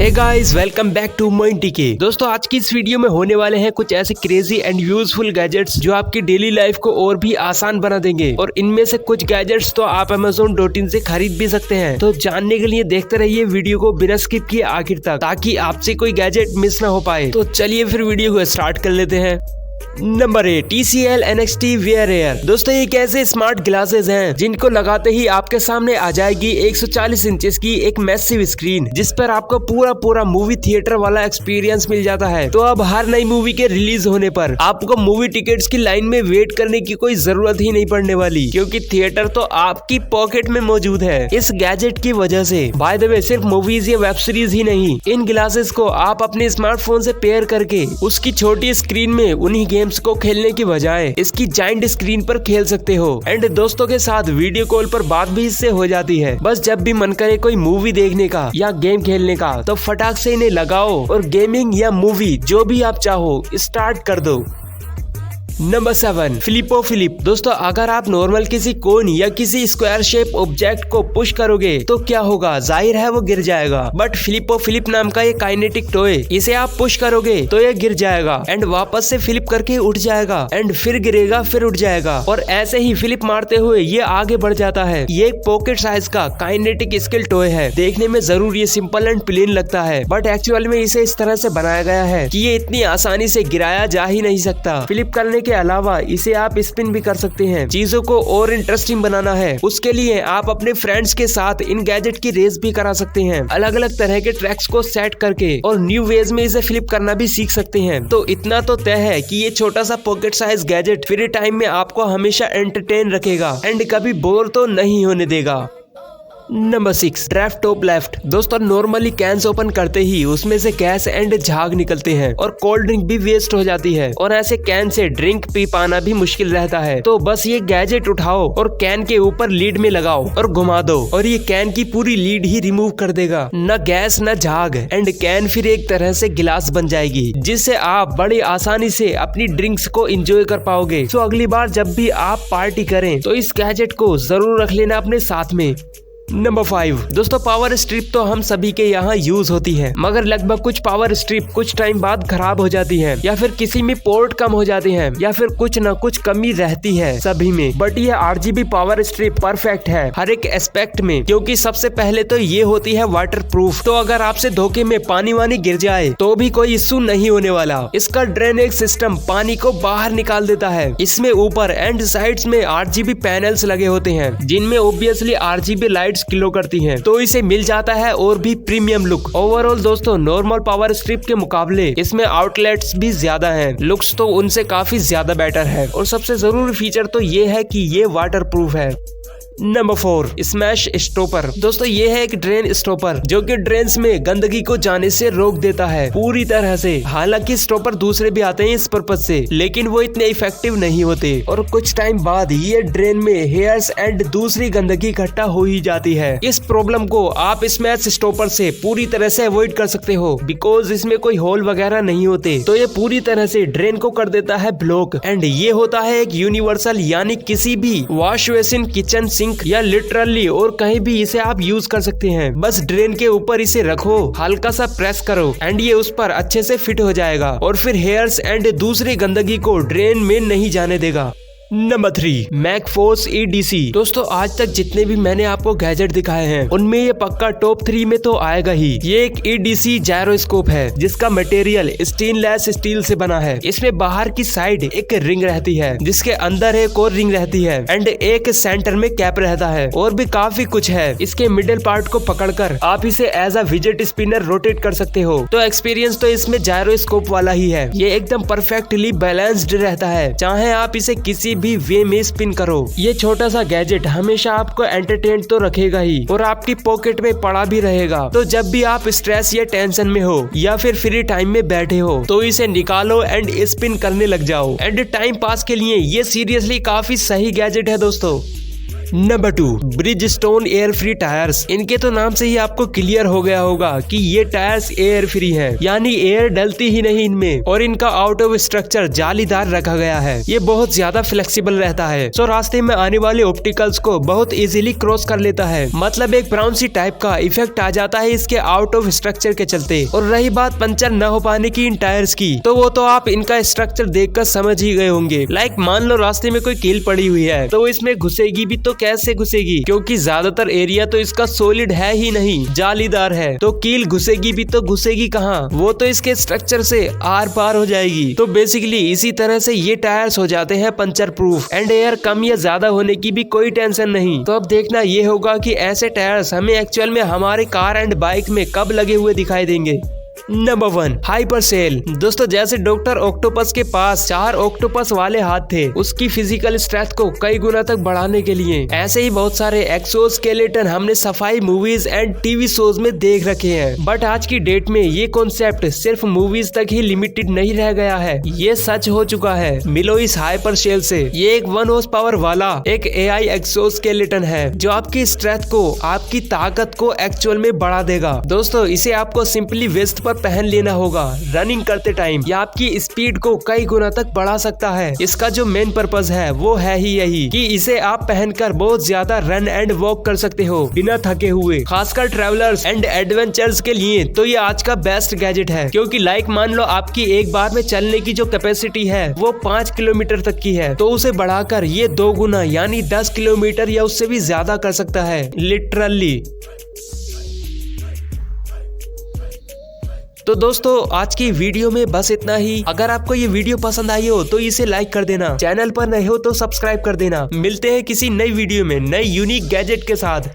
Hey guys, welcome back to मोइंटी के। दोस्तों, आज की इस वीडियो में होने वाले हैं कुछ ऐसे क्रेजी एंड यूजफुल गैजेट्स जो आपकी डेली लाइफ को और भी आसान बना देंगे। और इनमें से कुछ गैजेट्स तो आप Amazon.in से खरीद भी सकते हैं। तो जानने के लिए देखते रहिए वीडियो को बिना स्किप किए आखिर तक, ताकि आपसे कोई गैजेट मिस ना हो पाए। तो चलिए फिर वीडियो को स्टार्ट कर लेते हैं। Number 8, TCL NXT Wear Air। दोस्तों, ये एक ऐसे स्मार्ट ग्लासेस हैं जिनको लगाते ही आपके सामने आ जाएगी 140 इंचेस की एक मैसिव स्क्रीन, जिस पर आपको पूरा मूवी थिएटर वाला एक्सपीरियंस मिल जाता है। तो अब हर नई मूवी के रिलीज होने पर आपको मूवी टिकट्स की लाइन में वेट करने की कोई जरूरत ही नहीं पड़ने वाली, क्योंकि थिएटर तो आपकी पॉकेट में मौजूद है इस गैजेट की वजह से। बाय द वे, सिर्फ मूवीज या वेब सीरीज ही नहीं, इन ग्लासेस को आप अपने स्मार्टफोन से पेयर करके उसकी छोटी स्क्रीन में उन्हीं गेम्स को खेलने की बजाय इसकी जाइंट स्क्रीन पर खेल सकते हो। एंड दोस्तों के साथ वीडियो कॉल पर बात भी इससे हो जाती है। बस जब भी मन करे कोई मूवी देखने का या गेम खेलने का, तो फटाक से इन्हें लगाओ और गेमिंग या मूवी जो भी आप चाहो स्टार्ट कर दो। नंबर 7, फ्लिपो फ्लिप। दोस्तों, अगर आप नॉर्मल किसी कोन या किसी स्क्वायर शेप ऑब्जेक्ट को पुश करोगे तो क्या होगा, जाहिर है वो गिर जाएगा। बट फ्लिपो फ्लिप नाम का ये काइनेटिक टॉय, इसे आप पुश करोगे तो ये गिर जाएगा एंड वापस से फ्लिप करके उठ जाएगा एंड फिर गिरेगा, फिर उठ जाएगा और ऐसे ही फ्लिप मारते हुए ये आगे बढ़ जाता है। ये एक पॉकेट साइज का काइनेटिक स्किल टॉय है। देखने में जरूर ये सिंपल एंड प्लेन लगता है, बट एक्चुअल में इसे इस तरह से बनाया गया है कि ये इतनी आसानी से गिराया जा ही नहीं सकता। फ्लिप करने के अलावा इसे आप स्पिन भी कर सकते हैं। चीजों को और इंटरेस्टिंग बनाना है, उसके लिए आप अपने फ्रेंड्स के साथ इन गैजेट की रेस भी करा सकते हैं। अलग अलग तरह के ट्रैक्स को सेट करके और न्यू वेज में इसे फ्लिप करना भी सीख सकते हैं। तो इतना तो तय है कि ये छोटा सा pocket size gadget free time में आपको हमेशा एंटरटेन रखेगा एंड कभी बोर तो नहीं होने देगा। Number 6, draft top left. दोस्तों, नॉर्मली कैंस ओपन करते ही उसमें से गैस एंड झाग निकलते हैं और कोल्ड ड्रिंक भी वेस्ट हो जाती है और ऐसे कैन से ड्रिंक पी पाना भी मुश्किल रहता है। तो बस ये गैजेट उठाओ और कैन के ऊपर लीड में लगाओ और घुमा दो और ये कैन की पूरी लीड ही रिमूव कर देगा। न गैस न झाग एंड कैन फिर एक तरह से गिलास बन जाएगी, जिससे आप बड़ी आसानी से अपनी ड्रिंक्स को एंजॉय कर पाओगे। तो अगली बार जब भी आप पार्टी करें तो इस गैजेट को जरूर रख लेना अपने साथ में। नंबर 5, दोस्तों, पावर स्ट्रिप तो हम सभी के यहाँ यूज होती है, मगर लगभग कुछ पावर स्ट्रिप कुछ टाइम बाद खराब हो जाती है या फिर किसी में पोर्ट कम हो जाते हैं या फिर कुछ न कुछ कमी रहती है सभी में। बट ये RGB पावर स्ट्रिप परफेक्ट है हर एक एस्पेक्ट में, क्योंकि सबसे पहले तो ये होती है वाटर प्रूफ। तो अगर आपसे धोखे में पानी वानी गिर जाए तो भी कोई इश्यू नहीं होने वाला। इसका ड्रेनेज सिस्टम पानी को बाहर निकाल देता है। इसमें ऊपर एंड साइड्स में RGB पैनल्स लगे होते हैं, जिनमें ऑब्वियसली RGB लाइट ग्लो करती हैं, तो इसे मिल जाता है और भी प्रीमियम लुक। ओवरऑल दोस्तों, नॉर्मल पावर स्ट्रिप के मुकाबले इसमें आउटलेट्स भी ज्यादा हैं, लुक्स तो उनसे काफी ज्यादा बेटर है और सबसे जरूरी फीचर तो ये है कि ये वाटर प्रूफ है। Number 4, smash stopper. दोस्तों, ये है एक ड्रेन स्टॉपर जो कि ड्रेन्स में गंदगी को जाने से रोक देता है पूरी तरह से। हालांकि स्टॉपर दूसरे भी आते हैं इस पर्पज से, लेकिन वो इतने इफेक्टिव नहीं होते और कुछ टाइम बाद ये ड्रेन में हेयर्स एंड दूसरी गंदगी इकट्ठा हो ही जाती है। इस प्रॉब्लम को आप स्मैश स्टॉपर से पूरी तरह से अवॉइड कर सकते हो, बिकॉज इसमें कोई होल वगैरह नहीं होते। तो ये पूरी तरह से ड्रेन को कर देता है ब्लॉक एंड ये होता है एक यूनिवर्सल, यानी किसी भी वॉश बेसिन, किचन सिंक या लिटरली और कहीं भी इसे आप यूज कर सकते हैं। बस ड्रेन के ऊपर इसे रखो, हल्का सा प्रेस करो एंड ये उस पर अच्छे से फिट हो जाएगा और फिर हेयर्स एंड दूसरी गंदगी को ड्रेन में नहीं जाने देगा। Number 3, मैकफोर्स EDC। दोस्तों, आज तक जितने भी मैंने आपको गैजेट दिखाए हैं उनमें ये पक्का टॉप 3 में तो आएगा ही। ये एक EDC जायरोस्कोप है जिसका मटेरियल स्टेनलेस स्टील से बना है। इसमें बाहर की साइड एक रिंग रहती है, जिसके अंदर एक और रिंग रहती है एंड एक सेंटर में कैप रहता है और भी काफी कुछ है। इसके मिडिल पार्ट को पकड़कर आप इसे एज अ विजेट स्पिनर रोटेट कर सकते हो। तो एक्सपीरियंस तो इसमें जायरोस्कोप वाला ही है। ये एकदम परफेक्टली बैलेंस्ड रहता है, चाहे आप इसे किसी भी वे में स्पिन करो। ये छोटा सा गैजेट हमेशा आपको एंटरटेन तो रखेगा ही और आपकी पॉकेट में पड़ा भी रहेगा। तो जब भी आप स्ट्रेस या टेंशन में हो या फिर फ्री टाइम में बैठे हो तो इसे निकालो एंड स्पिन करने लग जाओ एंड टाइम पास के लिए ये सीरियसली काफी सही गैजेट है दोस्तों। Number 2, Bridgestone air free tyres. इनके तो नाम से ही आपको क्लियर हो गया होगा कि ये टायर्स एयर फ्री हैं, यानी एयर डलती ही नहीं इनमें, और इनका आउट ऑफ स्ट्रक्चर जालीदार रखा गया है। ये बहुत ज्यादा फ्लेक्सिबल रहता है, तो रास्ते में आने वाले ऑब्स्टिकल्स को बहुत इजीली क्रॉस कर लेता है। मतलब एक ब्राउन सी टाइप का इफेक्ट आ जाता है इसके आउट ऑफ स्ट्रक्चर के चलते। और रही बात पंचर न हो पाने की इन टायर्स की, तो वो तो आप इनका स्ट्रक्चर देखकर समझ ही गए होंगे। लाइक मान लो रास्ते में कोई कील पड़ी हुई है, तो इसमें घुसेगी भी तो कैसे घुसेगी, क्योंकि ज्यादातर एरिया तो इसका सॉलिड है ही नहीं, जालीदार है। तो कील घुसेगी भी तो घुसेगी कहाँ, वो तो इसके स्ट्रक्चर से आर पार हो जाएगी। तो बेसिकली इसी तरह से ये टायर्स हो जाते हैं पंचर प्रूफ, एंड एयर कम या ज्यादा होने की भी कोई टेंशन नहीं। तो अब देखना ये होगा कि ऐसे टायर्स हमें एक्चुअल में हमारे कार एंड बाइक में कब लगे हुए दिखाई देंगे। Number 1, hyper cell. दोस्तों जैसे डॉक्टर ऑक्टोपस के पास 4 ऑक्टोपस वाले हाथ थे उसकी फिजिकल स्ट्रेंथ को कई गुना तक बढ़ाने के लिए, ऐसे ही बहुत सारे एक्सोस्केलेटन हमने सफाई मूवीज एंड टीवी शोज में देख रखे हैं। बट आज की डेट में ये कॉन्सेप्ट सिर्फ मूवीज तक ही लिमिटेड नहीं रह गया है, ये सच हो चुका है। मिलो इस हाइपर सेल से। ये एक 1 हॉर्स पावर वाला एक AI एक्सोस्केलेटन है जो आपकी स्ट्रेंथ को, आपकी ताकत को एक्चुअल में बढ़ा देगा। दोस्तों इसे आपको सिंपली वेस्ट पर पहन लेना होगा रनिंग करते टाइम, या आपकी स्पीड को कई गुना तक बढ़ा सकता है। इसका जो मेन पर्पस है वो है ही यही कि इसे आप पहनकर बहुत ज्यादा रन एंड वॉक कर सकते हो बिना थके हुए। खासकर ट्रैवलर्स एंड एडवेंचर्स के लिए तो ये आज का बेस्ट गैजेट है, क्योंकि लाइक मान लो आपकी एक बार में चलने की जो कैपेसिटी है वो 5 किलोमीटर तक की है, तो उसे बढ़ाकर ये 2 गुना यानी 10 किलोमीटर या उससे भी ज्यादा कर सकता है लिटरली। तो दोस्तों आज की वीडियो में बस इतना ही। अगर आपको ये वीडियो पसंद आई हो तो इसे लाइक कर देना, चैनल पर नए हो तो सब्सक्राइब कर देना। मिलते हैं किसी नई वीडियो में नई यूनिक गैजेट के साथ।